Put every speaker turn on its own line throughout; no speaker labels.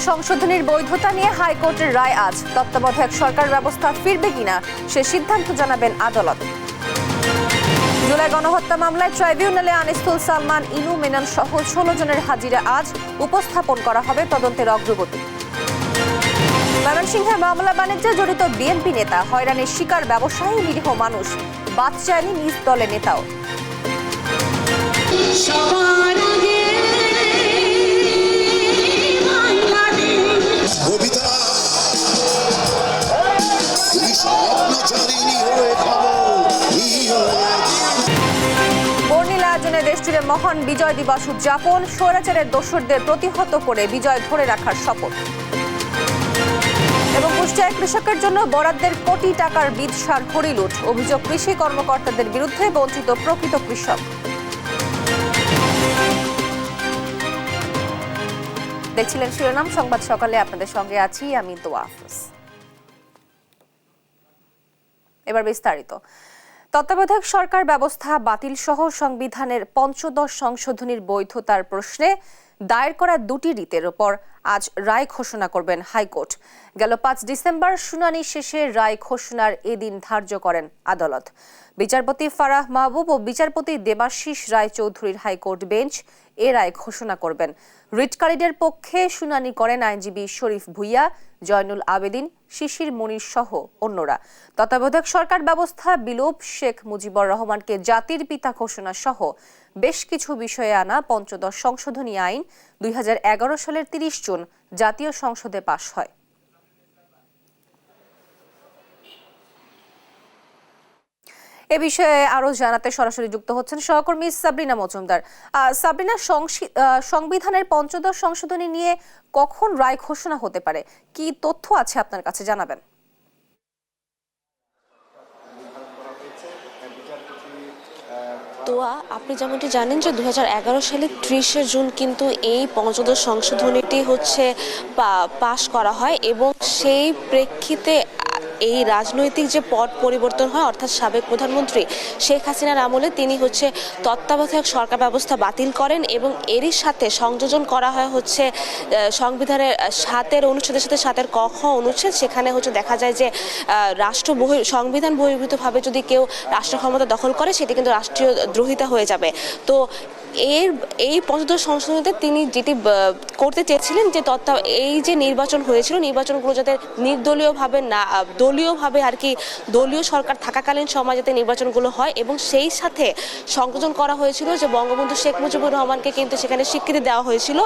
সংশোধনীর বৈধতা নিয়ে হাইকোর্টের রায় আজ। তত্ত্বাবধায়ক সরকার ব্যবস্থা ফিরবে কিনা সে সিদ্ধান্ত জানাবেন আদালত। জুলাই গণহত্যা মামলায় ট্রাইব্যুনালে আনিসুল সালমান, ইনু মেনন সহ 16 জনের হাজিরা আজ উপস্থাপন করা হবে তদন্তের অগ্রগতি। ময়মনসিংহে মামলা বাণিজ্যে জড়িত বিএনপি নেতা হয়রানির শিকার ব্যবসায়ী নিরীহ মানুষ, বাদ চায়নি নিজ দলের নেতাও। বর্ণিল আয়োজনে দেশজুড়ে মহান বিজয় দিবস উদযাপন, স্বৈরাচারের দোসরদের প্রতিহত করে বিজয় ধরে রাখার শপথ। এবং কুষ্টিয়ায় কৃষকের জন্য বরাদ্দের কোটি টাকার বীজ সার হরিলুট, অভিযোগ কৃষি কর্মকর্তাদের বিরুদ্ধে, বঞ্চিত প্রকৃত কৃষক। দেখছিলেন শিরোনাম সংবাদ সকালে, আপনাদের সঙ্গে আছি আমি দোয়া আফরোজ। এবার বিস্তারিত। তত্ত্বাবধায়ক সরকার ব্যবস্থা বাতিল সহ সংবিধানের ৫৫ সংশোধনীর বৈধতার প্রশ্নে দায়ের করা দুটি রিটের ওপর আজ রায় ঘোষণা করবেন হাইকোর্ট। গেল ৫ ডিসেম্বর শুনানি শেষে রায় ঘোষণার এদিন ধার্য করেন আদালত। বিচারপতি ফারাহ মাহবুব ও বিচারপতি দেবাশিস রায় চৌধুরীর হাইকোর্ট বেঞ্চ এ রায় ঘোষণা করবেন। রিটকারীদের পক্ষে শুনানি করেন আইনজীবী শরীফ ভুইয়া, জয়নুল আবেদিন, শিশির মনির সহ অন্যরা। তত্ত্বাবধায়ক সরকার ব্যবস্থা বিলোপ, শেখ মুজিবুর রহমানকে জাতির পিতা ঘোষণা সহ বেশ কিছু বিষয়ে আনা ৫৫ সংশোধনী আইন ২০১১ সালের ৩০ জুন জাতীয় সংসদে পাশ হয়। এ বিষয়ে আরো জানাতে সরাসরি যুক্ত হচ্ছেন সহকর্মী সাবরিনা মজুমদার। সাবরিনা, সংবিধানের ৫৫ সংশোধনী নিয়ে কখন রায় ঘোষণা হতে পারে, কি তথ্য আছে আপনার কাছে জানাবেন?
তোয়া, আপনি যেমনটি জানেন যে ২০১১ সালের ৩০শে জুন কিন্তু এই ৫৫ সংশোধনীটি পাশ করা হয় এবং সেই প্রেক্ষিতে এই রাজনৈতিক যে পট পরিবর্তন হয়, অর্থাৎ সাবেক প্রধানমন্ত্রী শেখ হাসিনার আমলে তিনি তত্ত্বাবধায়ক সরকার ব্যবস্থা বাতিল করেন এবং এরই সাথে সংযোজন করা হয় সংবিধানের ৭ অনুচ্ছেদের সাথে ৭ ক খ অনুচ্ছেদ। সেখানে দেখা যায় যে সংবিধান বহির্ভূতভাবে যদি কেউ রাষ্ট্র ক্ষমতা দখল করে সেটি কিন্তু রাষ্ট্রীয় দ্রোহিতা হয়ে যাবে। তো এই ৫৫ সংশোধনীতে তিনি যেটি করতে চেয়েছিলেন যে এই যে নির্বাচন হয়েছিল, নির্বাচনগুলো যাতে নির্দলীয়ভাবে না, দলীয়ভাবে দলীয় সরকার থাকাকালীন সময় যাতে নির্বাচনগুলো হয় এবং সেই সাথে সংযোজন করা হয়েছিল যে বঙ্গবন্ধু শেখ মুজিবুর রহমানকে কিন্তু সেখানে স্বীকৃতি দেওয়া হয়েছিল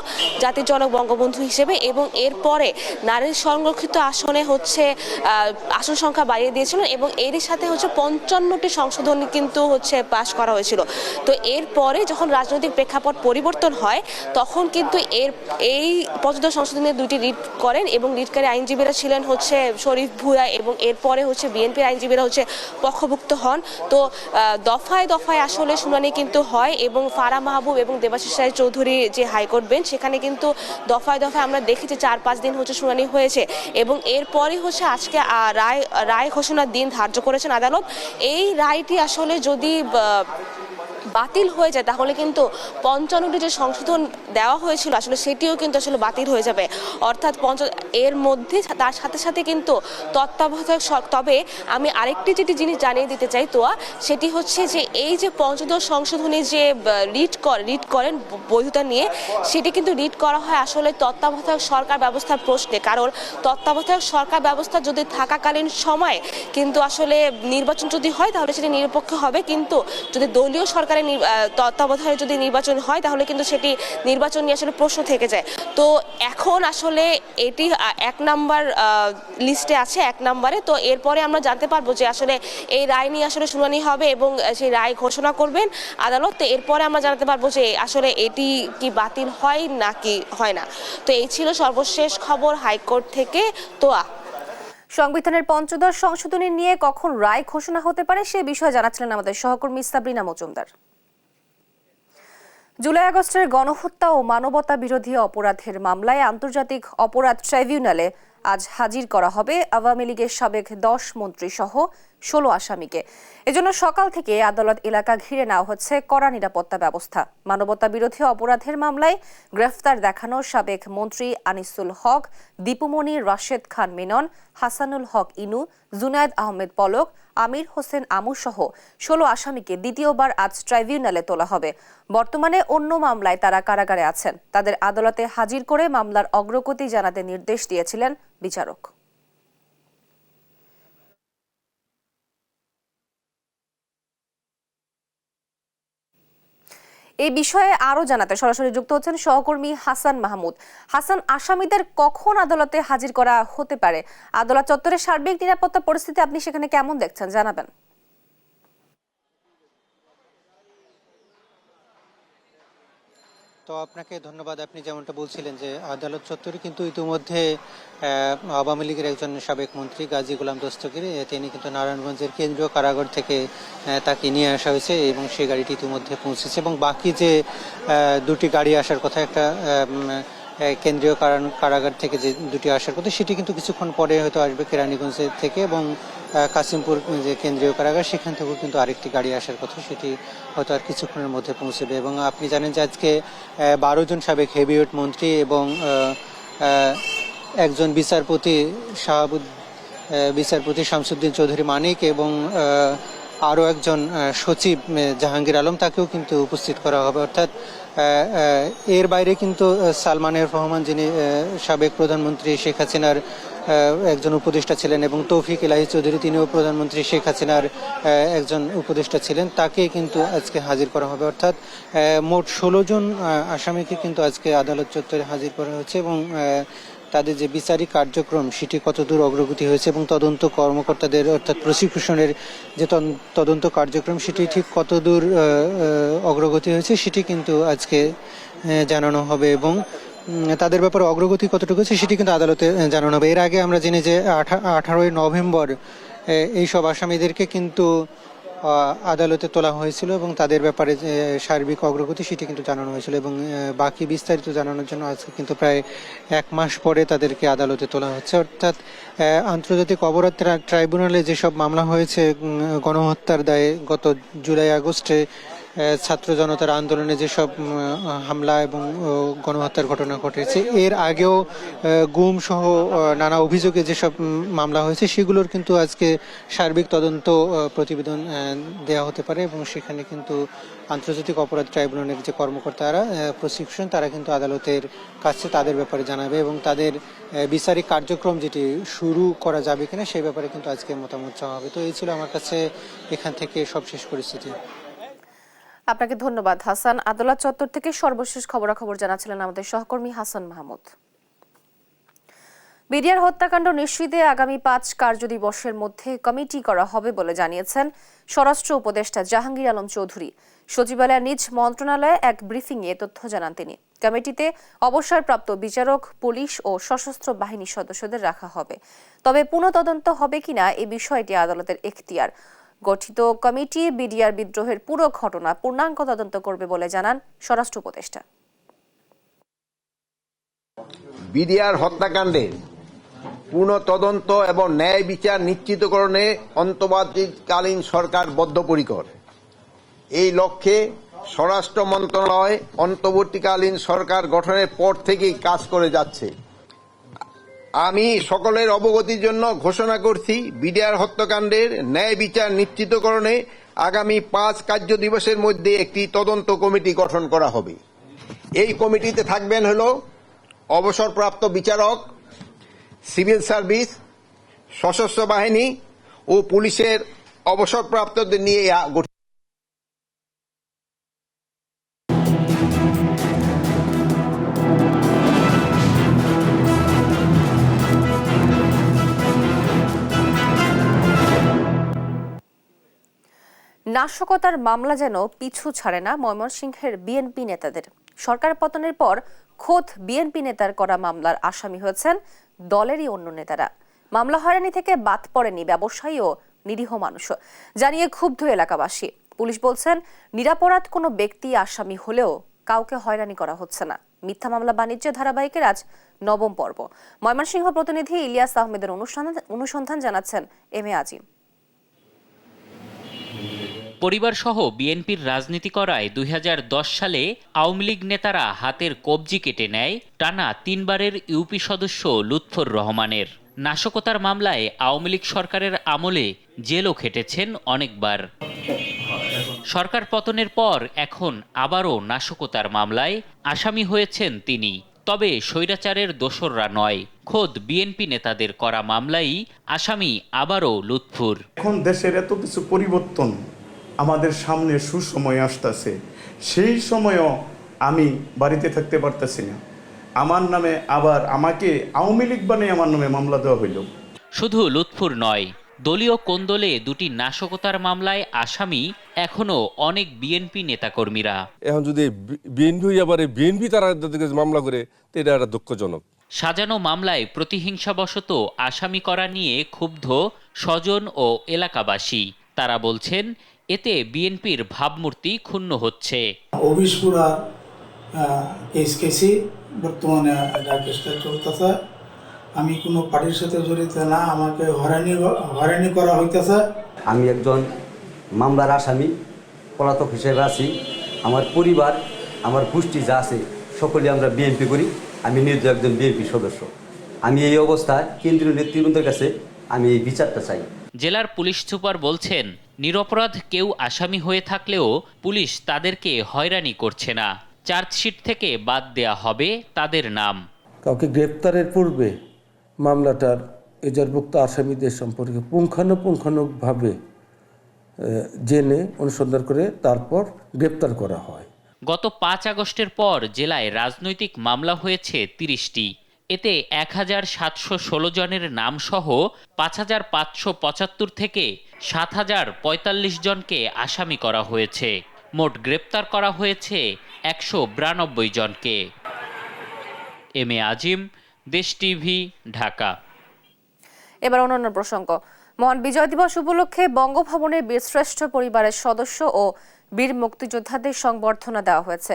জাতির জনক বঙ্গবন্ধু হিসেবে এবং এরপরে নারীর সংরক্ষিত আসনে আসন সংখ্যা বাড়িয়ে দিয়েছিলেন এবং এরই সাথে ৫৫টি সংশোধনী কিন্তু পাশ করা হয়েছিল। তো এরপরে যখন রাজনৈতিক প্রেক্ষাপট পরিবর্তন হয় তখন কিন্তু এই ৫৫ সংশোধনীর দুটি রিট করেন এবং রিটকারী আইনজীবীরা ছিলেন শরীফ ভুইয়া এবং এরপরে বিএনপির আইনজীবীরা পক্ষভুক্ত হন। তো দফায় দফায় আসলে শুনানি কিন্তু হয় এবং ফারাহ মাহবুব এবং দেবাশিস রায় চৌধুরী যে হাইকোর্ট বেঞ্চ, সেখানে কিন্তু দফায় দফায় আমরা দেখেছি ৪-৫ দিন শুনানি হয়েছে এবং এরপরই আজকে রায় ঘোষণার দিন ধার্য করেছেন আদালত। এই রায়টি আসলে যদি বাতিল হয়ে যায় তাহলে কিন্তু ৫৫টি যে সংশোধন দেওয়া হয়েছিল আসলে সেটিও কিন্তু বাতিল হয়ে যাবে, অর্থাৎ এর মধ্যে তার সাথে সাথে কিন্তু তত্ত্বাবধায়ক। তবে আমি আরেকটি জিনিস জানিয়ে দিতে চাই তোয়া, সেটি যে এই যে ৫৫ সংশোধনী যে রিট করেন বৈধতা নিয়ে, সেটি কিন্তু রিট করা হয় আসলে তত্ত্বাবধায়ক সরকার ব্যবস্থার প্রশ্নে। কারণ তত্ত্বাবধায়ক সরকার ব্যবস্থা যদি থাকাকালীন সময় কিন্তু আসলে নির্বাচন যদি হয় তাহলে সেটি নিরপেক্ষ হবে, কিন্তু যদি দলীয় সরকারের তত্ত্বাবধানে যদি নির্বাচন হয় তাহলে কিন্তু সেটি নির্বাচন নিয়ে প্রশ্ন থেকে যায়। তো এখন এটি ১ নাম্বার লিস্টে আছে, ১ নাম্বারে। তো এরপরে আমরা জানতে পারবো যে এই রায় নিয়ে শুনানি হবে এবং সেই রায় ঘোষণা করবেন আদালত। তো এরপরে আমরা জানতে পারবো যে এটি কি বাতিল হয় নাকি হয় না। তো এই ছিল সর্বশেষ খবর হাইকোর্ট থেকে। তোয়া,
সংবিধানের ৫৫ সংশোধনী নিয়ে কখন রায় ঘোষণা হতে পারে সে বিষয়ে জানাচ্ছিলেন আমাদের সহকর্মী সাবরিনা মজুমদার। জুলাই আগস্টের গণহত্যা ও মানবতা বিরোধী অপরাধের মামলায় আন্তর্জাতিক অপরাধ ট্রাইব্যুনালে আজ হাজির করা হবে আওয়ামী লীগের সাবেক ১০ মন্ত্রী সহ 16 আসামিকে। এজন্য সকাল থেকে আদালত এলাকা ঘিরে নেওয়া হচ্ছে কড়া নিরাপত্তা ব্যবস্থা। মানবতা বিরোধী অপরাধের মামলায় গ্রেফতার দেখানো সাবেক মন্ত্রী আনিসুল হক, দীপুমণি, রাশেদ খান মিনন, হাসানুল হক ইনু, জুনায়েদ আহমেদ পলক, আমির হোসেন আমু সহ 16 আসামিকে দ্বিতীয়বার আজ ট্রাইব্যুনালে তোলা হবে। বর্তমানে অন্য মামলায় তারা কারাগারে আছেন। তাদের আদালতে হাজির করে মামলার অগ্রগতি জানাতে নির্দেশ দিয়েছিলেন বিচারক। এই বিষয়ে আরো জানাতে সরাসরি যুক্ত হচ্ছেন সহকর্মী হাসান মাহমুদ। হাসান, আসামিদের কখন আদালতে হাজির করা হতে পারে? আদালত চত্বরের সার্বিক নিরাপত্তা পরিস্থিতি আপনি সেখানে কেমন দেখছেন, জানাবেন।
তো আপনাকে ধন্যবাদ। আপনি যেমনটা বলছিলেন যে আদালত চত্বরে কিন্তু ইতিমধ্যে আওয়ামী লীগের একজন সাবেক মন্ত্রী গাজী গোলাম দস্তগীর, তিনি কিন্তু নারায়ণগঞ্জের কেন্দ্রীয় কারাগার থেকে তাকে নিয়ে আসা হয়েছে এবং সেই গাড়িটি ইতিমধ্যে পৌঁছেছে। এবং বাকি যে দুটি গাড়ি আসার কথা, একটা কেন্দ্রীয় কারাগার থেকে যে দুটি আসার কথা, সেটি কিন্তু কিছুক্ষণ পরে হয়তো আসবে কেরানীগঞ্জ থেকে, এবং কাশিমপুর যে কেন্দ্রীয় কারাগার সেখান থেকেও কিন্তু আরেকটি গাড়ি আসার কথা, সেটি হয়তো আর কিছুক্ষণের মধ্যে পৌঁছবে। এবং আপনি জানেন যে আজকে 12 জন সাবেক হেভিওয়েট মন্ত্রী এবং একজন বিচারপতি শামসুদ্দিন চৌধুরী মানিক এবং আরও একজন সচিব জাহাঙ্গীর আলম, তাকেও কিন্তু উপস্থিত করা হবে। অর্থাৎ এর বাইরে কিন্তু সালমান এফ রহমান, যিনি সাবেক প্রধানমন্ত্রী শেখ হাসিনার একজন উপদেষ্টা ছিলেন, এবং তৌফিক এলাহি চৌধুরী, তিনিও প্রধানমন্ত্রী শেখ হাসিনার একজন উপদেষ্টা ছিলেন, তাকে কিন্তু আজকে হাজির করা হবে। অর্থাৎ মোট 16 জন আসামিকে কিন্তু আজকে আদালত চত্বরে হাজির করা হচ্ছে। এবং তাদের যে বিচারিক কার্যক্রম সেটি কতদূর অগ্রগতি হয়েছে এবং তদন্ত কর্মকর্তাদের অর্থাৎ প্রসিকিউশনের যে তদন্ত কার্যক্রম সেটি ঠিক কতদূর অগ্রগতি হয়েছে সেটি কিন্তু আজকে জানানো হবে। এবং তাদের ব্যাপারে অগ্রগতি কতটুকু হয়েছে সেটি কিন্তু আদালতে জানানো হবে। এর আগে আমরা জানি যে 18ই নভেম্বর এইসব আসামিদেরকে কিন্তু আদালতে তোলা হয়েছিল এবং তাদের ব্যাপারে যে সার্বিক অগ্রগতি সেটি কিন্তু জানানো হয়েছিল। এবং বাকি বিস্তারিত জানানোর জন্য আজকে কিন্তু প্রায় 1 মাস পরে তাদেরকে আদালতে তোলা হচ্ছে। অর্থাৎ আন্তর্জাতিক অপরাধ ট্রাইব্যুনালে যেসব মামলা হয়েছে গণহত্যার দায়ে গত জুলাই আগস্টে ছাত্র জনতার আন্দোলনে যেসব হামলা এবং গণহত্যার ঘটনা ঘটেছে, এর আগেও গুম সহ নানা অভিযোগে যেসব মামলা হয়েছে সেগুলোর কিন্তু আজকে সার্বিক তদন্ত প্রতিবেদন দেওয়া হতে পারে। এবং সেখানে কিন্তু আন্তর্জাতিক অপরাধ ট্রাইব্যুনালের যে কর্মকর্তারা প্রসিকিউশন, তারা কিন্তু আদালতের কাছে তাদের ব্যাপারে জানাবে এবং তাদের বিচারিক কার্যক্রম যেটি শুরু করা যাবে কিনা সেই ব্যাপারে কিন্তু আজকে মতামত চাওয়া হবে। তো এই ছিল আমার কাছে এখান থেকে সবশেষ পরিস্থিতি।
আপনাকে ধন্যবাদ হাসান। আদালত চত্বর থেকে সর্বশেষ খবরাখবর জানাচ্ছিলেন আমাদের সহকর্মী হাসান মাহমুদ। বিডিআর হত্যাকাণ্ড নিশ্চিতে আগামী 5 কার্যদিবসের মধ্যে কমিটি করা হবে বলে জানিয়েছেন স্বরাষ্ট্র উপদেষ্টা জাহাঙ্গীর আলম চৌধুরী। সচিবালয়ের নিজ মন্ত্রণালয়ে এক ব্রিফিংয়ে তথ্য জানান তিনি। কমিটিতে অবসরপ্রাপ্ত বিচারক, পুলিশ ও সশস্ত্র বাহিনীর সদস্যদের রাখা হবে। তবে পুনঃতদন্ত হবে কিনা এই বিষয়টি আদালতের এখতিয়ার। গঠিত কমিটি বিডিআর বিদ্রোহের পুরো ঘটনা পূর্ণাঙ্গ তদন্ত করবে বলে জানান স্বরাষ্ট্র উপদেষ্টা।
বিডিআর হত্যাকাণ্ডে পুনঃ তদন্ত এবং ন্যায় বিচার নিশ্চিতকরণে অন্তর্বর্তীকালীন সরকার বদ্ধপরিকর। এই লক্ষ্যে স্বরাষ্ট্র মন্ত্রণালয় অন্তর্বর্তীকালীন সরকার গঠনের পর থেকেই কাজ করে যাচ্ছে। আমি সকলের অবগতির জন্য ঘোষণা করছি, বিডিআর হত্যাকাণ্ডের ন্যায় বিচার নিশ্চিতকরণে আগামী 5 কার্যদিবসের মধ্যে একটি তদন্ত কমিটি গঠন করা হবে। এই কমিটিতে থাকবেন অবসরপ্রাপ্ত বিচারক, সিভিল সার্ভিস, সশস্ত্র বাহিনী ও পুলিশের অবসরপ্রাপ্তদের নিয়ে গঠিত।
নাশকতার মামলা যেন পিছু ছাড়ে না ময়মনসিংহের বিএনপি নেতাদের। সরকার পতনের পর খোদ বিএনপি নেতার করা মামলার আসামি হয়েছেন দলেরই অন্য নেতারা। মামলা হয়রানি থেকে বাদ পড়েনি ব্যবসায়ী ও নিরীহ মানুষও, জানিয়ে ক্ষুব্ধ এলাকাবাসী। পুলিশ বলছেন, নিরাপরাধ কোনো ব্যক্তি আসামি হলেও কাউকে হয়রানি করা হচ্ছে না। মিথ্যা মামলা বাণিজ্যের ধারাবাহিকের আজ 9ম পর্ব। ময়মনসিংহ প্রতিনিধি ইলিয়াস আহমেদের অনুসন্ধান জানাচ্ছেন এম এ আজিম।
পরিবারসহ বিএনপির রাজনীতি করায় 2010 সালে আওয়ামী লীগ নেতারা হাতের কবজি কেটে নেয় টানা 3 বারের ইউপি সদস্য লুৎফর রহমানের। নাশকতার মামলায় আওয়ামী লীগ সরকারের আমলে জেলও খেটেছেন অনেকবার। সরকার পতনের পর এখন আবারও নাশকতার মামলায় আসামি হয়েছেন তিনি। তবে স্বৈরাচারের দোসররা নয়, খোদ বিএনপি নেতাদের করা মামলাই আসামি আবারও লুৎফুর।
এখন দেশের এত কিছু পরিবর্তন, আমাদের সামনে সুসময় আসতেছে, সেই সময়ও আমি বাড়িতে থাকতে পারতেছি না। আমার নামে আবার আমাকে আওয়ামী লীগ বানিয়ে আমার নামে মামলা দেওয়া হইল।
শুধু লুৎফুর নয়, দলীয় কোন্দলে দুটি নাশকতার মামলায় আসামি এখনো অনেক বিএনপি নেতাকর্মীরা।
এখন যদি বিএনপি আবার বিএনপি তারা মামলা করে তো এটা একটা দুঃখজনক।
সাজানো মামলায় প্রতিহিংসাবশত আসামি করা নিয়ে ক্ষুব্ধ স্বজন ও এলাকাবাসী। তারা বলছেন এতে বিএনপির ভাবমূর্তি ক্ষুণ্ণ হচ্ছে।
অবিস্ফোরা কেসি বর্তমানে কেসটা চলতেছে। আমি কোনো পার্টির সাথে জড়িত না, আমাকে হয়রানি করা হইতেছে।
আমি একজন মামলার আসামি, পলাতক হিসেবে আছি। আমার পরিবার, আমার গোষ্ঠী যা আছে সকলে আমরা বিএনপি করি। আমি নিজে একজন বিএনপি সদস্য। আমি এই অবস্থায় কেন্দ্রীয় নেতৃবৃন্দের কাছে আমি এই বিচারটা চাই।
জেলার পুলিশ সুপার বলছেন নিরপরাধ কেউ আসামি হয়ে থাকলেও পুলিশ তাদেরকে হয়রানি করছে না। চার্জশিট থেকে বাদ দেয়া হবে তাদের নাম।
কাউকে গ্রেপ্তারের পূর্বে মামলাটার এজাহারভুক্ত আসামিদের সম্পর্কে পুঙ্খানুপুঙ্খানুভাবে জেনে অনুসন্ধান করে তারপর গ্রেপ্তার করা হয়।
গত 5 আগস্টের পর জেলায় রাজনৈতিক মামলা হয়েছে 30টি। এতে 1716 জনের নামসহ 5575 থেকে 7045 জনকে আসামি করা হয়েছে। মোট গ্রেপ্তার করা হয়েছে 192 জনকে। এম এ আজিম, দেশ টিভি, ঢাকা।
এবার অন্যান্য প্রসঙ্গ। মহান বিজয় দিবস উপলক্ষে বঙ্গভবনে বীরশ্রেষ্ঠ পরিবারের সদস্য ও বীর মুক্তিযোদ্ধাদের সংবর্ধনা দেওয়া হয়েছে।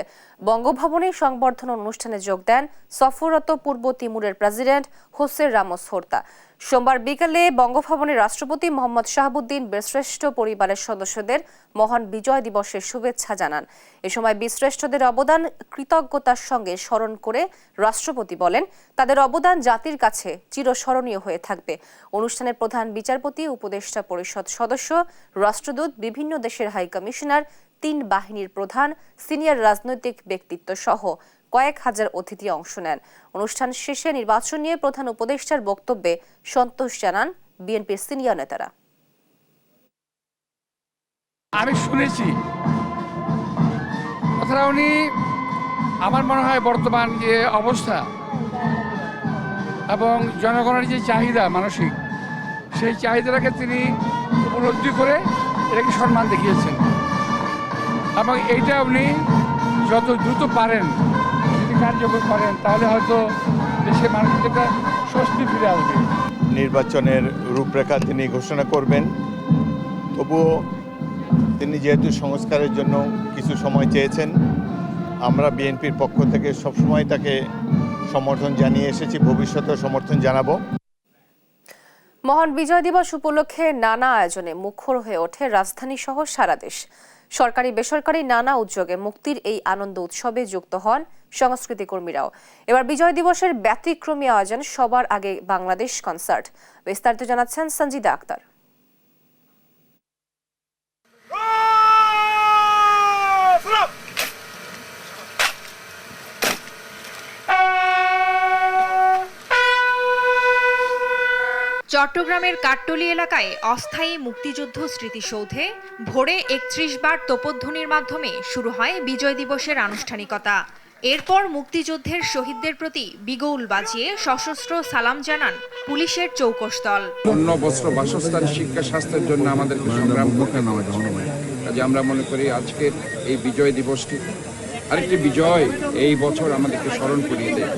বঙ্গভবনে সংবর্ধনা অনুষ্ঠানে যোগ দেন সফররত পূর্ব তিমুরের প্রেসিডেন্ট হোসে রামোস হোর্তা। সোমবার বিকেলে বঙ্গভবনে রাষ্ট্রপতি মোহাম্মদ শাহাবুদ্দিন বীরশ্রেষ্ঠ পরিবারের সদস্যদের মহান বিজয় দিবসের শুভেচ্ছা জানান। এ সময় বীরশ্রেষ্ঠদের অবদান কৃতজ্ঞতার সঙ্গে স্মরণ করে রাষ্ট্রপতি বলেন, তাদের অবদান জাতির কাছে চিরস্মরণীয় হয়ে থাকবে। অনুষ্ঠানের প্রধান বিচারপতি, উপদেষ্টা পরিষদ সদস্য, রাষ্ট্রদূত, বিভিন্ন দেশের হাই কমিশনার, 3 বাহিনীর প্রধান, সিনিয়র রাজনৈতিক ব্যক্তিত্ব সহ কয়েক হাজার অতিথি অংশ নেন। অনুষ্ঠান শেষে নির্বাচন নিয়ে প্রধান উপদেষ্টার বক্তব্যে সন্তোষ জানান বিএনপির সিনিয়র নেতারা।
আমি শুনেছি কথাটা, উনি আমার মনে হয় বর্তমান যে অবস্থা এবং জনগণের যে চাহিদা মানসিক, সেই চাহিদাটাকে তিনি উপলব্ধি করে এটাকে সম্মান দেখিয়েছেন এবং এইটা উনি যত দ্রুত পারেন যদি কার্যকর করেন তাহলে হয়তো দেশের মানুষের একটা স্বস্তি ফিরে আসবে।
নির্বাচনের রূপরেখা তিনি ঘোষণা করবেন, তবুও তিনি যেহেতু সংস্কারের জন্য কিছু সময় চেয়েছেন, আমরা বিএনপির পক্ষ থেকে সবসময় তাকে সমর্থন জানিয়ে এসেছি, ভবিষ্যতেও সমর্থন জানাবো।
মহান বিজয় দিবস উপলক্ষে নানা আয়োজনে মুখর হয়ে ওঠে রাজধানী সহ সারা দেশ। সরকারি বেসরকারি নানা উদ্যোগে মুক্তির এই আনন্দ উৎসবে যুক্ত হন সংস্কৃতি কর্মীরাও। এবার বিজয় দিবসের ব্যতিক্রমী আয়োজন সবার আগে বাংলাদেশ কনসার্ট। বিস্তারিত জানাচ্ছেন সঞ্জিদা আক্তার।
চট্টগ্রামের কাট্টলী এলাকায় অস্থায়ী মুক্তিযুদ্ধ স্মৃতিসৌধে ভোরে 31 বার তোপধ্বনির মাধ্যমে শুরু হয় বিজয় দিবসের আনুষ্ঠানিকতা। এরপর মুক্তিযুদ্ধের শহীদদের প্রতি বিগৌল বাজিয়ে সশস্ত্র সালাম জানান পুলিশের চৌকস দল।
অন্ন, বস্ত্র, বাসস্থান, শিক্ষা, স্বাস্থ্যের জন্য আমাদেরকে সংগ্রাম করতে হবে। কাজে আমরা মনে করি আজকের এই বিজয় দিবসটি আরেকটি বিজয় এই বছর আমাদেরকে স্মরণ করিয়ে দেয়।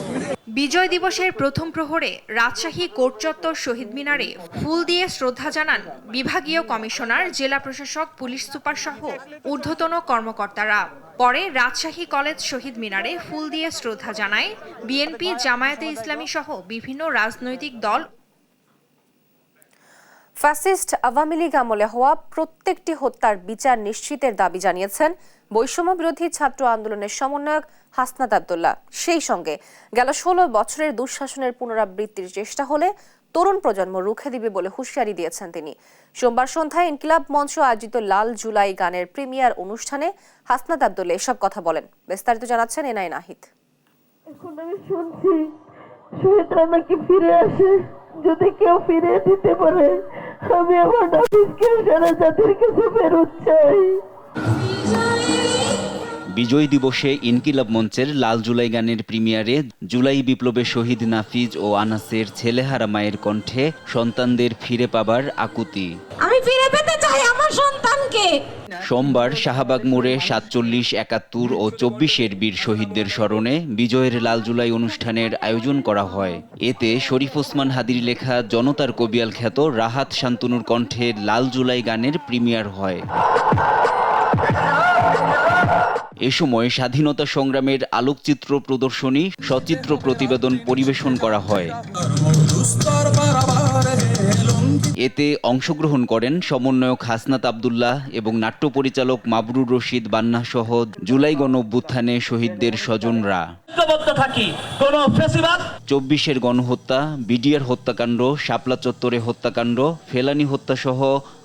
বিজয় দিবসের প্রথম প্রহরে রাজশাহী কোর্ট চত্বর শহীদ মিনারে ফুল দিয়ে শ্রদ্ধা জানান বিভাগীয় কমিশনার, জেলা প্রশাসক, পুলিশ সুপার সহ ঊর্ধ্বতন কর্মকর্তারা। পরে রাজশাহী কলেজ শহীদ মিনারে ফুল দিয়ে শ্রদ্ধা জানায় বিএনপি, জামায়াতে ইসলামী সহ বিভিন্ন রাজনৈতিক দল।
ফ্যাসিস্ট আওয়ামী লীগ আমলে হওয়া প্রত্যেকটি হত্যার বিচার নিশ্চিতের দাবি জানিয়েছেন বৈষম্য বিরোধী ছাত্র আন্দোলনের সমন্বয়ক হাসনাত আব্দুল্লাহ। সেই সঙ্গে গেল 16 বছরের দুঃশাসনের পুনরাবৃত্তির চেষ্টা হলে তরুণ প্রজন্ম রুখে দিবে বলে হুঁশিয়ারি দিয়েছেন তিনি। সোমবার সন্ধ্যায় ইনকিলাব মঞ্চ আয়োজিত লাল জুলাই গানের প্রিমিয়ার অনুষ্ঠানে হাসনাত আব্দুল্লাহ এসব কথা বলেন। বিস্তারিত জানাচ্ছেন এনআই নাহিদ।
এখন আমি শুনছি শহীদরা নাকি ফিরে আসে, যদি কেউ ফিরে দিতে পারে আমি আমার নাফিসকে সারা জাতির কাছে ফেরত চাই।
বিজয় দিবসে ইনকিলাব মঞ্চের লাল জুলাই গানের প্রিমিয়ারে জুলাই বিপ্লবে শহীদ নাফিজ ও আনাসের ছেলেহারা মায়ের কণ্ঠে সন্তানদের ফিরে পাবার আকুতি।
আমি ফিরে পেতে চাই আমার সন্তানকে।
সোমবার শাহবাগ মোড়ে 47, 71 ও 24-এর বীর শহীদদের স্মরণে বিজয়ের লাল জুলাই অনুষ্ঠানের আয়োজন করা হয়। এতে শরীফ ওসমান হাদির লেখা জনতার কবিয়াল খ্যাত রাহাত শান্তনুর কণ্ঠে লাল জুলাই গানের প্রিমিয়ার হয়। এ সময় স্বাধীনতা সংগ্রামের আলোকচিত্র প্রদর্শনী, সচিত্র প্রতিবেদন পরিবেশন করা হয়। এতে অংশগ্রহণ করেন সমন্বয়ক হাসনাত আব্দুল্লাহ এবং নাট্য পরিচালক মাবরুর রশিদ বান্না সহ জুলাই গণঅভ্যুত্থানে শহীদদের স্বজনরা। 24-এর গণহত্যা, বিডিআর হত্যাকাণ্ড, শাপলা চত্বরে হত্যাকাণ্ড, ফেলানি হত্যা সহ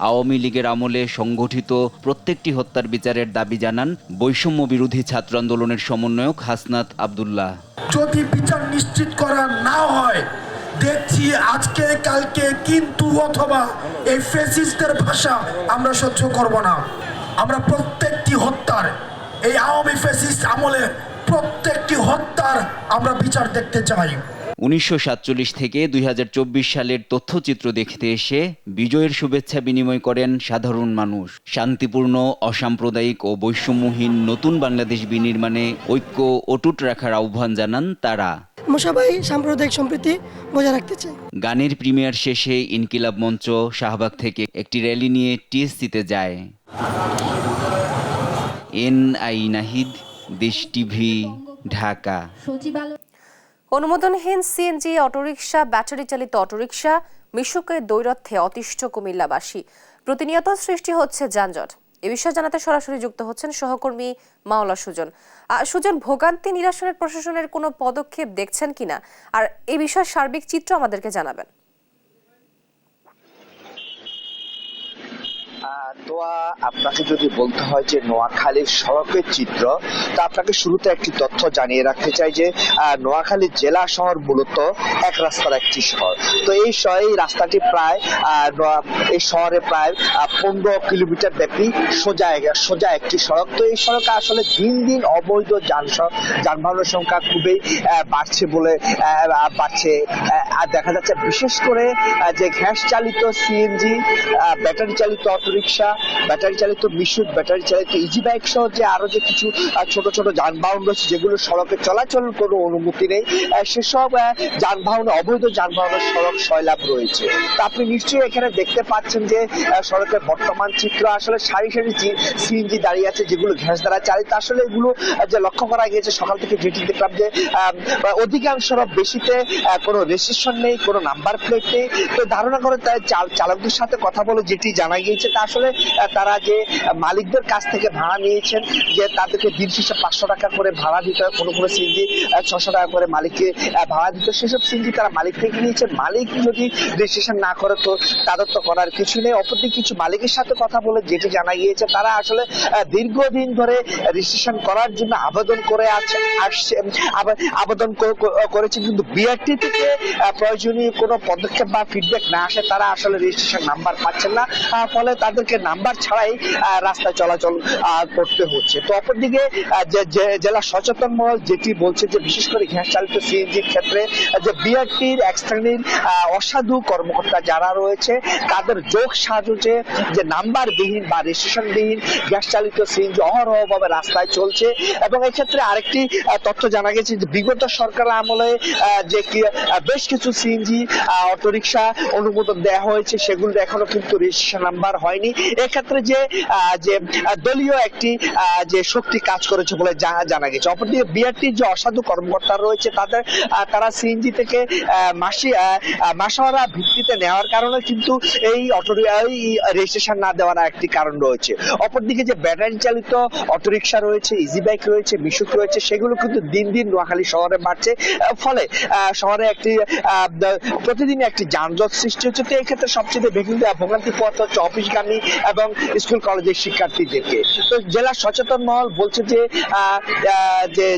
আওয়ামী লীগের আমলে সংগঠিত প্রত্যেকটি হত্যার বিচারের দাবি জানান বৈষম্য বিরোধী ছাত্র আন্দোলনের সমন্বয়ক হাসনাত আব্দুল্লাহ।
যদি বিচার নিশ্চিত করা না হয়, দেখছি আজকে কালকে কিন্তু অথবা এই ফ্যাসিস্টদের ভাষা আমরা সহ্য করব না। আমরা প্রত্যেকটি হত্যার, এই আওয়ামী ফ্যাসিস্ট আমলের প্রত্যেকটি হত্যার আমরা বিচার দেখতে চাই।
1947 থেকে 2024 সালের তথ্যচিত্র দেখতে এসে বিজয়ের শুভেচ্ছা বিনিময় করেন সাধারণ মানুষ। শান্তিপূর্ণ, অসাম্প্রদায়িক ও বৈষম্যহীন নতুন বাংলাদেশ বিনির্মাণে ঐক্য অটুট রাখার আহ্বান জানান তারা।
মুসাবাই সাম্প্রদায়িক সম্প্রীতি বজায় রাখতে চাই।
গানের প্রিমিয়ার শেষে ইনকিলাব মঞ্চ শাহবাগ থেকে একটি র্যালি নিয়ে টিএসসিতে যায়। NI Nahid, Desh TV, Dhaka.
অনুমোদনহীন সিএনজি অটোরিকশা, ব্যাটারি চালিত অটোরিকশা মিশুকের দৈরথ্যে অতিষ্ঠ কুমিল্লাবাসী। প্রতিনিয়ত সৃষ্টি হচ্ছে যানজট। এ বিষয়ে জানাতে সরাসরি যুক্ত হচ্ছেন সহকর্মী মাওলা সুজন। সুজন, ভোগান্তি নিরসনের প্রশাসনের কোনো পদক্ষেপ দেখছেন কিনা, আর এই বিষয়ে সার্বিক চিত্র আমাদেরকে জানাবেন।
দোয়া, আপনাকে যদি বলতে হয় যে নোয়াখালীর সড়কের চিত্র, তা আপনাকে শুরুতে একটি তথ্য জানিয়ে রাখতে চাই যে নোয়াখালী জেলা শহর মূলত এক রাস্তার একটি শহর। তো এই রাস্তাটি প্রায় এই শহরে প্রায় 15 কিলোমিটার ব্যাপী সোজা একটি সড়ক। তো এই সড়কে আসলে দিন দিন অবৈধ যানবাহনের সংখ্যা খুবই বাড়ছে। আর দেখা যাচ্ছে বিশেষ করে যে গ্যাস চালিত সিএনজি, ব্যাটারি চালিত অটোরিকশা, ব্যাটারি চালিত মিশুক, ব্যাটারি চালিত ইজি বাইক সহ যে আরো যে কিছু ছোট ছোট যানবাহন রয়েছে যেগুলো সড়কে চলাচল কোনো অনুমতি নেই, সেসব অবৈধ যানবাহনের সড়ক সয়লাভ রয়েছে। তো আপনি নিশ্চয়ই এখানে দেখতে পাচ্ছেন যে সড়কের বর্তমান চিত্র। আসলে সারি সারি সিএনজি দাঁড়িয়ে আছে যেগুলো গ্যাস দ্বারা চালিত। আসলে এগুলো যে লক্ষ্য করা গিয়েছে সকাল থেকে যেটি দেখলাম যে অধিকাংশ বেশিতে কোনো রেজিস্ট্রেশন নেই, কোনো নাম্বার প্লেট নেই। তো ধারণা করে চালকদের সাথে কথা বলে যেটি জানা গিয়েছে তা আসলে তারা যে মালিকদের কাছ থেকে ভাড়া নিয়েছেন, যে তাদেরকে দিন শেষে 500 টাকা করে ভাড়া দিতে হয়, কোনো সিএনজি 600 টাকা করে মালিককে ভাড়া দিতে, সেসব সিএনজি তারা মালিক থেকে নিয়েছেন। মালিক যদি রেজিস্ট্রেশন না করে তো তাদের তো করার কিছু নেই। অপরদিকে কিছু মালিকের সাথে কথা বলে যেটি জানা গিয়েছে তারা আসলে দীর্ঘদিন ধরে রেজিস্ট্রেশন করার জন্য আবেদন করেছে, কিন্তু বিআরটি থেকে প্রয়োজনীয় কোনো পদক্ষেপ বা ফিডব্যাক না আসে তারা আসলে রেজিস্ট্রেশন নাম্বার পাচ্ছেন না, ফলে তাদেরকে নাম্বার ছাড়াই রাস্তায় চলাচল করতে হচ্ছে। তো অপরদিকে জেলা সচেতন মহল যেটি বলছে যে বিশেষ করে গ্যাস চালিত সিএনজির ক্ষেত্রে যে বিআরটির এক শ্রেণীর অসাধু কর্মকর্তা যারা রয়েছে তাদের যোগ সাজুজে যে নাম্বারবিহীন বা রেজিস্ট্রেশনবিহীন গ্যাস চালিত সিএনজি অহরহভাবে রাস্তায় চলছে। এবং এক্ষেত্রে আরেকটি তথ্য জানা গেছে যে বিগত সরকার আমলে যে বেশ কিছু সিএনজি অটোরিকশা অনুমোদন দেওয়া হয়েছে সেগুলো এখনো কিন্তু রেজিস্ট্রেশন নাম্বার হয়নি। পায়নি। এক্ষেত্রে যে দলীয় একটি যে শক্তি কাজ করেছে বলে জানা গেছে। অপরদিকে বিআরটির যে অসাধু কর্মকর্তা রয়েছে তারা সিএনজি থেকে মাসোয়ারা ভিত্তিতে নেওয়ার কারণে কিন্তু এই রেজিস্ট্রেশন না দেওয়ার একটি কারণ রয়েছে। অপরদিকে যে ব্যাটারি চালিত অটোরিকশা রয়েছে, ইজি বাইক রয়েছে, মিশুক রয়েছে, সেগুলো কিন্তু দিন দিন নোয়াখালী শহরে বাড়ছে। ফলে শহরে একটি প্রতিদিন একটি যানজট সৃষ্টি হচ্ছে। তো এই ক্ষেত্রে সবচেয়ে ভোগান্তি পথ হচ্ছে অফিসগামী এবং স্কুল কলেজের শিক্ষার্থীদেরকে। তো জেলা সচেতন মহল বলছে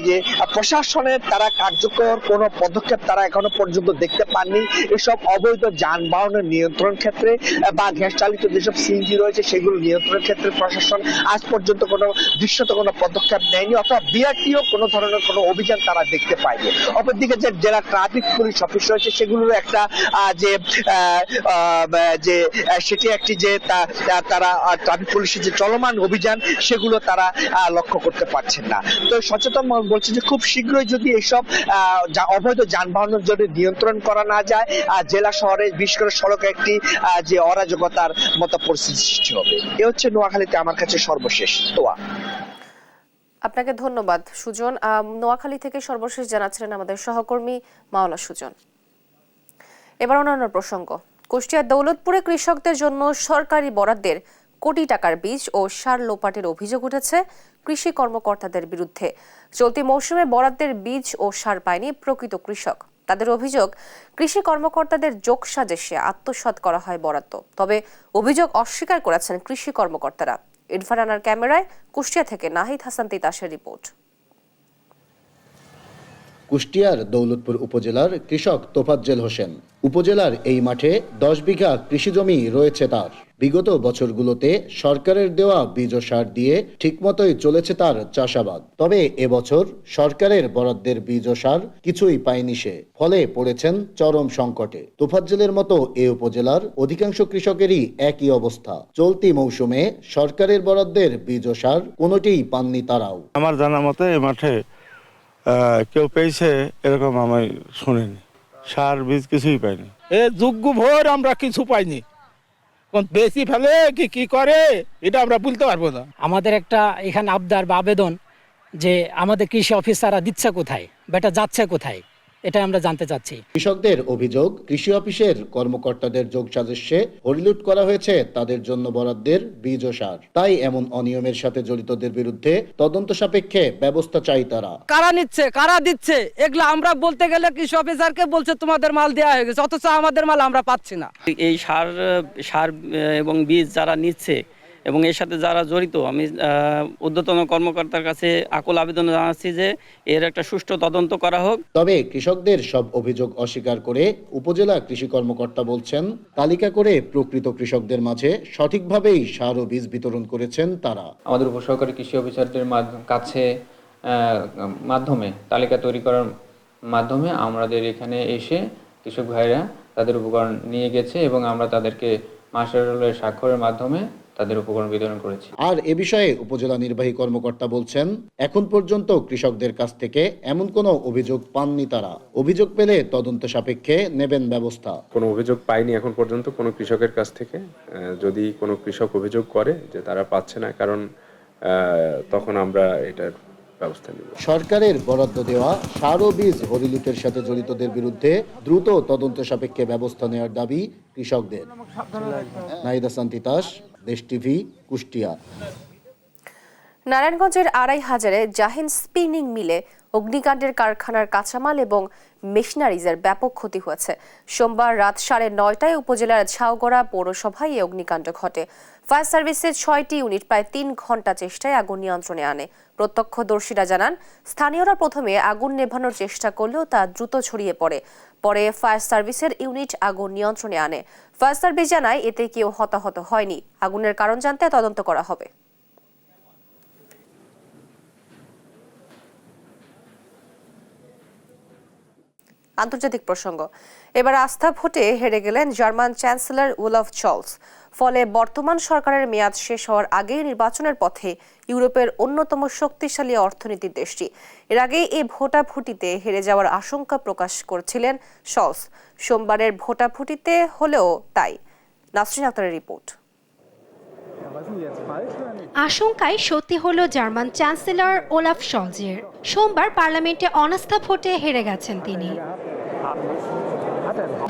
যে প্রশাসনের তারা কার্যকর কোনো পদক্ষেপ তারা এখনো পর্যন্ত দেখতে পাননি এসব অবৈধ যানবাহনের নিয়ন্ত্রণ ক্ষেত্রে বা গ্যাস চালিত যেসব সিএনজি রয়েছে সেগুলো নিয়ন্ত্রণের ক্ষেত্রে প্রশাসন আজ পর্যন্ত কোনো দৃশ্যত কোনো পদক্ষেপ নেয়নি, অথবা বিআরটিও কোনো ধরনের কোনো অভিযান তারা দেখতে পায়নি। অপরদিকে যে জেলা ট্রাফিক পুলিশ অফিস রয়েছে সেগুলোর একটা সেটি একটি যে তারা ট্রাফিক পুলিশের যে চলমান অভিযান সেগুলো তারা লক্ষ্য করতে পারছেন না। তো সচেতন বলছে যে খুব শীঘ্রই যদি এসব অবৈধ যানবাহনের জন্য নিয়ন্ত্রণ করা না যায় জেলা শহরে বিশেষ করে সড়কে একটি যে অরাজকতার মতো পরিস্থিতি সৃষ্টি হবে। এ হচ্ছে নোয়াখালীতে আমার কাছে সর্বশেষ। তোয়া,
আপনাকে ধন্যবাদ সুজন। নোয়াখালী থেকে সর্বশেষ জানাচ্ছিলেন আমাদের সহকর্মী মাওলা সুজন। এবার অন্যান্য প্রসঙ্গ। কুষ্টিয়ার দৌলতপুরে কৃষকদের জন্য সরকারি বরাদ্দের কোটি টাকার বীজ ও সার লোপাটের অভিযোগ উঠেছে কৃষি কর্মকর্তাদের বিরুদ্ধে। চলতি মৌসুমে বরাদ্দের বীজ ও সার পায়নি প্রকৃত কৃষক। তাদের অভিযোগ, কৃষি কর্মকর্তাদের যোগসাজশে আত্মসাৎ করা হয় বরাদ্দ। তবে অভিযোগ অস্বীকার করেছেন কৃষি কর্মকর্তারা। ইরফান রানার ক্যামেরায় কুষ্টিয়া থেকে নাহিদ হাসান তিতাসের রিপোর্ট।
কুষ্টিয়ার দৌলতপুর উপজেলার কৃষক তোফাজ্জেল হোসেন। উপজেলার এই মাঠে 10 বিঘা কৃষিজমি রয়েছে তার। বিগত বছরগুলোতে সরকারের দেওয়া বীজ ও সার দিয়ে ঠিকমতোই চলেছে তার চাষাবাদ। তবে এবছর সরকারের বরাদ্দের বীজ ও সার কিছুই পায়নি সে, ফলে পড়েছেন চরম সংকটে। তোফাজ্জেলের মতো এ উপজেলার অধিকাংশ কৃষকেরই একই অবস্থা। চলতি মৌসুমে সরকারের বরাদ্দের বীজ ও সার কোনোটিই পাননি তারাও।
আমার জানা মতে এই মাঠে কেউ পেয়েছে এরকম আমি শুনিনি। সার বীজ কিছুই পাইনি।
যোগ্য ভোর আমরা কিছু পাইনি, বেশি ফেলে কি করে এটা আমরা বলতে পারবো না।
আমাদের একটা এখানে আবদার বা আবেদন যে আমাদের কৃষি অফিসাররা দিচ্ছে কোথায়, বেটা যাচ্ছে কোথায়, এটা আমরা জানতে চাচ্ছি।
কৃষকদের অভিযোগ, কৃষি অফিসের কর্মকর্তাদের যোগসাজশে হরিলুট করা হয়েছে তাদের জন্য বরাদ্দের বীজ ও সার। তাই এমন অনিয়মের সাথে জড়িতদের বিরুদ্ধে তদন্ত সাপেক্ষে ব্যবস্থা চাই তারা।
কারা নিচ্ছে, কারা দিচ্ছে, এগুলো আমরা বলতে গেলে কৃষি অফিসারকে বলছে তোমাদের মাল দেওয়া হয়ে গেছে, অথচ আমাদের মাল আমরা পাচ্ছি না।
এই সার এবং বীজ যারা নিচ্ছে এবং এর সাথে যারা জড়িত, আমি ঊর্ধ্বতন কর্মকর্তার কাছে আকুল আবেদন জানাচ্ছি যে এর একটা সুষ্ঠু তদন্ত করা হোক।
তবে কৃষকদের সব অভিযোগ অস্বীকার করে উপজেলা কৃষি কর্মকর্তা বলছেন, তালিকা করে প্রকৃত কৃষকদের মাঝে সঠিকভাবেই সার ও বীজ বিতরণ করেছেন তারা।
আমাদের উপসহকারী কৃষি অফিসারদের কাছে মাধ্যমে তালিকা তৈরি করার মাধ্যমে আমাদের এখানে এসে কৃষক ভাইরা তাদের উপকরণ নিয়ে গেছে এবং আমরা তাদেরকে মাস্টারের স্বাক্ষরের মাধ্যমে তাদের উপকরণ বিতরণ করেছি।
আর এ বিষয়ে উপজেলা নির্বাহী কর্মকর্তা বলছেন, এখন পর্যন্ত কৃষকদের কাছ থেকে এমন কোনো অভিযোগ পাননি তারা। অভিযোগ পেলে তদন্ত সাপেক্ষে নেবেন ব্যবস্থা।
কোনো অভিযোগ পাইনি এখন পর্যন্ত কোনো কৃষকের কাছ থেকে। যদি কোনো কৃষক অভিযোগ করে যে তারা পাচ্ছে না, কারণ তখন আমরা এটার ব্যবস্থা নেব।
সরকারের বরাদ্দ দেওয়া সার ও বীজ হরিলুটের সাথে জড়িতদের বিরুদ্ধে দ্রুত তদন্ত সাপেক্ষে ব্যবস্থা নেওয়ার দাবি কৃষকদের। নাহিদ হাসান তিতাস, দেশ টিভি, কুষ্টিয়া।
নারায়ণগঞ্জের ২৫০০-এ জাহিন স্পিনিং মিলে অগ্নিকাণ্ডের কারখানার কাঁচামাল এবং মেশিনারিজের ব্যাপক ক্ষতি হয়েছে। সোমবার রাত ৯:৩০ উপজেলার ঝাউগড়া পৌরসভায় এই অগ্নিকাণ্ড ঘটে। ফায়ার সার্ভিসের ৬টি ইউনিট প্রায় ৩ ঘণ্টা চেষ্টায় আগুন নিয়ন্ত্রণে আনে। প্রত্যক্ষদর্শীরা জানান, স্থানীয়রা প্রথমে আগুন নেভানোর চেষ্টা করলেও তা দ্রুত ছড়িয়ে পড়ে। পরে ফায়ার সার্ভিসের ইউনিট আগুন নিয়ন্ত্রণে আনে। ফায়ার সার্ভিস জানায় এতে কেউ হতাহত হয়নি। আগুনের কারণ জানতে তদন্ত করা হবে। আন্তর্জাতিক প্রসঙ্গ। এবার আস্থা ভোটে হেরে গেলেন জার্মান চ্যান্সেলর ওলাফ শলস। ফলে বর্তমান সরকারের মেয়াদ শেষ হওয়ার আগে নির্বাচনের পথে ইউরোপের অন্যতম শক্তিশালী অর্থনীতির দেশটি। এর আগে এই ভোটাভুটিতে হেরে যাওয়ার আশঙ্কা প্রকাশ করেছিলেন শলস। সোমবারের ভোটাভুটিতে হলেও তাই। নাসরিন আক্তারের রিপোর্ট।
আশঙ্কায় সত্যি হলো জার্মান চ্যান্সেলর ওলাফ শলজের। সোমবার পার্লামেন্টে অনাস্থা ভোটে হেরে গেছেন তিনি।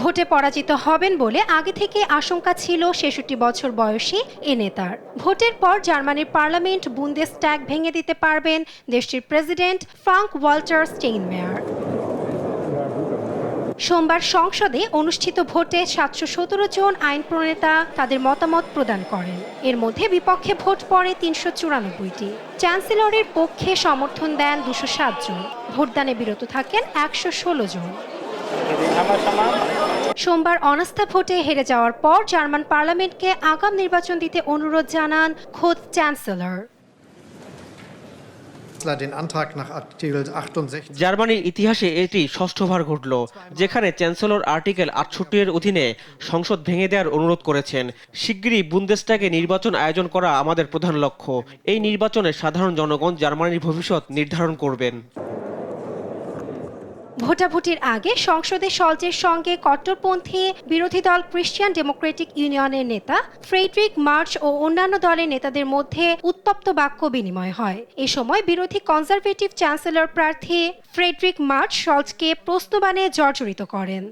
ভোটে পরাজিত হবেন বলে আগে থেকে আশঙ্কা ছিল ৬৬ বছর বয়সী এ নেতার। ভোটের পর জার্মানির পার্লামেন্ট বুন্দেসট্যাগ ভেঙে দিতে পারবেন দেশটির প্রেসিডেন্ট ফ্রাঙ্ক ওয়াল্টার স্টেইনমেয়ার। সোমবার সংসদে অনুষ্ঠিত ভোটে ৭১৭ জন আইন প্রণেতা তাদের মতামত প্রদান করেন। এর মধ্যে বিপক্ষে ভোট পড়ে ৩৯৪টি। চ্যান্সেলরের পক্ষে সমর্থন দেন ২০৭ জন। ভোটদানে বিরত থাকেন ১১৬ জন। সোমবার অনাস্থা ভোটে হেরে যাওয়ার পর জার্মান পার্লামেন্টকে আগাম নির্বাচন দিতে অনুরোধ জানান খোদ চ্যান্সেলর।
জার্মানির ইতিহাসে এটি ষষ্ঠবার ঘটল যেখানে চ্যান্সেলর আর্টিকেল ৬৮ এর অধীনে সংসদ ভেঙে দেওয়ার অনুরোধ করেছেন। শিগগিরই বুন্দেসট্যাগে নির্বাচন আয়োজন করা আমাদের প্রধান লক্ষ্য। এই নির্বাচনে সাধারণ জনগণ জার্মানির ভবিষ্যৎ নির্ধারণ করবেন।
ভোটাভুটির আগে সংসদে শলজের সঙ্গে কট্টরপন্থী বিরোধী দল ক্রিশ্চিয়ান ডেমোক্রেটিক ইউনিয়নের নেতা ফ্রেডরিক মার্চ ও অন্যান্য দলের নেতাদের মধ্যে উত্তপ্ত বাক্য বিনিময় হয়। এ সময় বিরোধী কনজারভেটিভ চ্যান্সেলর প্রার্থী ফ্রেডরিক মার্চ শলজকে প্রশ্নবাণে জর্জরিত করেন।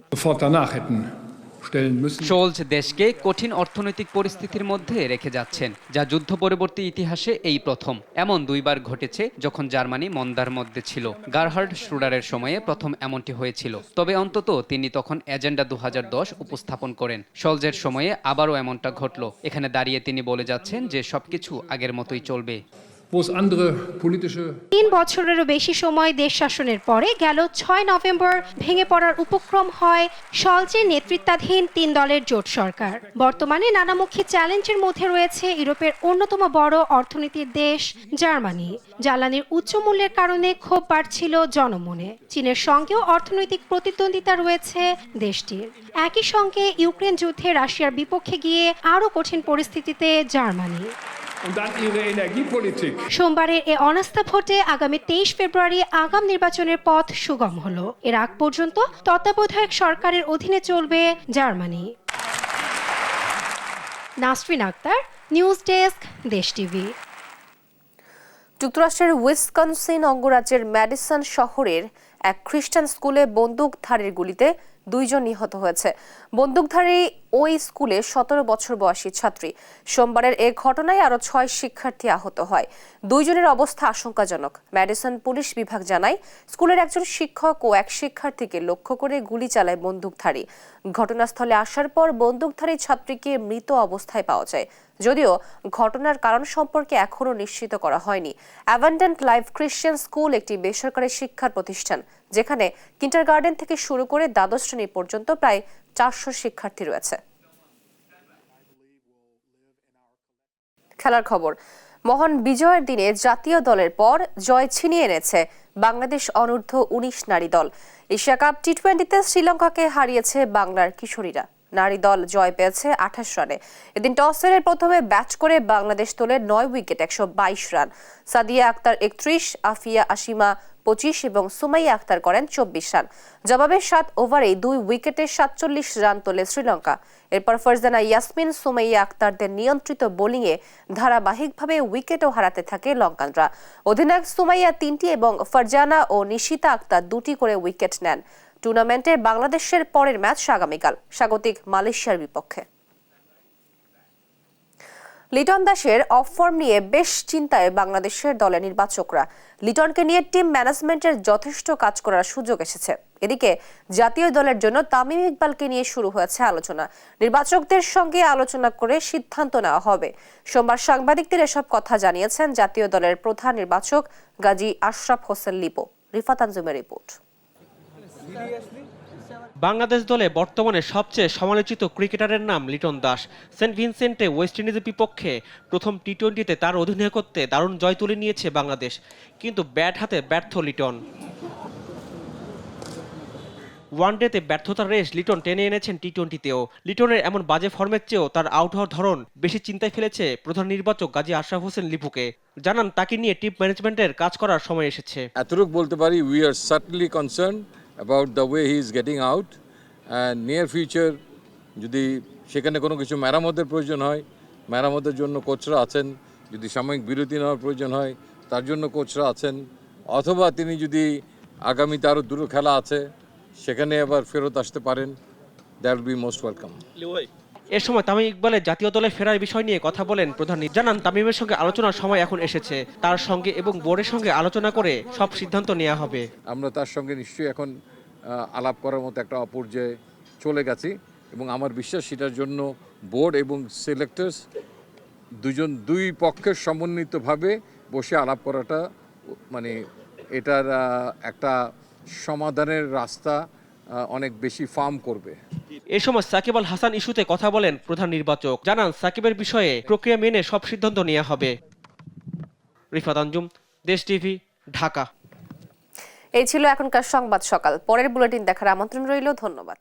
শোলজ দেশকে কঠিন অর্থনৈতিক পরিস্থিতির মধ্যে রেখে যাচ্ছেন, যা যুদ্ধ পরবর্তী ইতিহাসে এই প্রথম। এমন দুইবার ঘটেছে যখন জার্মানি মন্দার মধ্যে ছিল। গারহার্ড শ্রুডারের সময়ে প্রথম এমনটি হয়েছিল, তবে অন্তত তিনি তখন এজেন্ডা ২০১০ উপস্থাপন করেন। শোলজের সময়ে আবারও এমনটা ঘটল। এখানে দাঁড়িয়ে তিনি বলে যাচ্ছেন যে সবকিছু আগের মতোই চলবে।
৩ বছরেরও বেশি সময় দেশ শাসনের পরে গেল ৬ নভেম্বর ভেঙে পড়ার উপক্রম হয় শলজের নেতৃত্বাধীন ৩ দলের জোট সরকার। বর্তমানে নানামুখী চ্যালেঞ্জের মধ্যে রয়েছে ইউরোপের অন্যতম বড় অর্থনীতির দেশ জার্মানি। জ্বালানির উচ্চ মূল্যের কারণে ক্ষোভ বাড়ছিল জনমনে। চীনের সঙ্গেও অর্থনৈতিক প্রতিদ্বন্দ্বিতা রয়েছে দেশটির। একই সঙ্গে ইউক্রেন যুদ্ধে রাশিয়ার বিপক্ষে গিয়ে আরও কঠিন পরিস্থিতিতে জার্মানি। সোমবারের এ অনাস্থা ভোটে আগামী ২৩ ফেব্রুয়ারি আগাম নির্বাচনের পথ সুগম হলো। এর আগ পর্যন্ত তত্ত্বাবধায়ক সরকারের অধীনে চলবে Germany. Nasrin Akter, news desk, Desh TV.
যুক্তরাষ্ট্রের উইসকনসিন অঙ্গরাজ্যের ম্যাডিসন শহরের এক খ্রিস্টান স্কুলে বন্দুকধারীর গুলিতে 2 জন নিহত হয়েছে। বন্দুকধারী ওই স্কুলে 17 বছর বয়সী ছাত্রী। সোমবারের এ ঘটনায় আরও 6 শিক্ষার্থী আহত হয়। 2 জনের অবস্থা আশঙ্কাজনক। ম্যাডিসন পুলিশ বিভাগ জানায়, স্কুলের একজন শিক্ষক ও এক শিক্ষার্থীকে লক্ষ্য করে গুলি চালায় বন্দুকধারী। ঘটনাস্থলে আসার পর বন্দুকধারী ছাত্রীকে মৃত অবস্থায় পাওয়া যায়, যদিও ঘটনার কারণ সম্পর্কে এখনও নিশ্চিত করা হয়নি। অ্যাবান্ডেন্ট লাইফ খ্রিস্টান স্কুল একটি বেসরকারি শিক্ষার প্রতিষ্ঠান, যেখানে কিন্ডারগার্টেন থেকে শুরু করে দ্বাদশ শ্রেণী পর্যন্ত প্রায় 400 শিক্ষার্থী রয়েছে। খেলার খবর। মহান বিজয়ের দিনে জাতীয় দলের পর জয় ছিনিয়ে এনেছে বাংলাদেশ অনূর্ধ্ব 19 নারী দল। এশিয়া কাপ টি-20তে শ্রীলঙ্কাকে হারিয়েছে বাংলার কিশোরীরা। নারী দল জয় পেয়েছে 28 রানে। এদিন টস হেরে প্রথমে ব্যাট করে বাংলাদেশ তোলে 9 উইকেট 122 রান। সাদিয়া আক্তার 31, আফিয়া আসিমা 25 এবং সুমাইয়া আক্তার করেন 24 রান। জবাবে 7 ওভারে 2 উইকেটে 47 রান তোলে শ্রীলঙ্কা। এরপর ফারজানা ইয়াসমিন, সুমাইয়া আক্তারদের নিয়ন্ত্রিত বোলিংয়ে ধারাবাহিকভাবে উইকেটও হারাতে থাকে লঙ্কানরা। অধিনায়ক সুমাইয়া 3টি এবং ফারজানা ও নিশিতা আক্তার 2টি করে উইকেট নেন। টুর্নামেন্টে বাংলাদেশের পরের ম্যাচ আগামীকাল স্বাগতিক মালয়েশিয়ার বিপক্ষে। লিটন দাসের অফ ফর্ম নিয়ে বেশ চিন্তায় বাংলাদেশের দলের নির্বাচকরা। লিটনকে নিয়ে টিম ম্যানেজমেন্টের যথেষ্ট কাজ করার সুযোগ এসেছে। এদিকে জাতীয় দলের জন্য তামিম ইকবালকে নিয়ে শুরু হয়েছে আলোচনা। নির্বাচকদের সঙ্গে আলোচনা করে সিদ্ধান্ত নেওয়া হবে। সোমবার সাংবাদিকদের এসব কথা জানিয়েছেন জাতীয় দলের প্রধান নির্বাচক গাজী আশরাফ হোসেন লিপো। রিফাত আঞ্জুমের রিপোর্ট।
বাংলাদেশ দলে বর্তমানে সবচেয়ে সমালোচিত ক্রিকেটারের নাম লিটন দাস। সেন্ট ভিনসেন্টে ওয়েস্ট ইন্ডিজের বিপক্ষে প্রথম টি-20তে তার অধিনায়কত্বে দারুণ জয় তুলে নিয়েছে বাংলাদেশ, কিন্তু ব্যাট হাতে ব্যর্থ লিটন। ওয়ানডেতে ব্যর্থতার রেশ লিটন টেনে এনেছেন টি-20তেও। লিটনের এমন বাজে ফর্মের চেয়েও তার আউট হওয়ার ধরন বেশি চিন্তায় ফেলেছে প্রধান নির্বাচক গাজী আশরাফ হোসেন লিপুকে। জানান, তাকে নিয়ে টিম ম্যানেজমেন্টের কাজ করার সময় এসেছে।
এতটুকু বলতে পারি, we are certainly concern about the way he is getting out, and near future যদি সেখানে কোনো কিছু মেরামতের প্রয়োজন হয় মেরামতের জন্য কোচরা আছেন, যদি সাময়িক বিরতি নেওয়ার প্রয়োজন হয় তার জন্য কোচরা আছেন, অথবা তিনি যদি আগামীতে আরও দুটো খেলা আছে সেখানে আবার ফেরত আসতে পারেন, that will be most welcome.
এ সময় তামিম ইকবালের জাতীয় দলে ফেরার বিষয় নিয়ে কথা বলেন প্রধান। জানান তামিমের সঙ্গে আলোচনার সময় এখন এসেছে, তার সঙ্গে এবং বোর্ডের সঙ্গে আলোচনা করে সব সিদ্ধান্ত নেওয়া হবে।
আমরা তার সঙ্গে নিশ্চয়ই এখন আলাপ করার মতো একটা অপর্যায়ে চলে গেছি এবং আমার বিশ্বাস সেটার জন্য বোর্ড এবং সিলেক্টার্স দুই পক্ষের সমন্বিতভাবে বসে আলাপ করাটা মানে এটার একটা সমাধানের রাস্তা অনেক বেশি ফার্ম করবে।
এ সময় সাকিব আল হাসান ইস্যুতে কথা বলেন প্রধান নির্বাচক। জানান সাকিবের বিষয়ে প্রক্রিয়া মেনে সব সিদ্ধান্ত নেওয়া হবে। রিফাত আঞ্জুম, দেশ টিভি, ঢাকা।
এই ছিল এখনকার সংবাদ সকাল। পরের বুলেটিন দেখার আমন্ত্রণ রইল। ধন্যবাদ।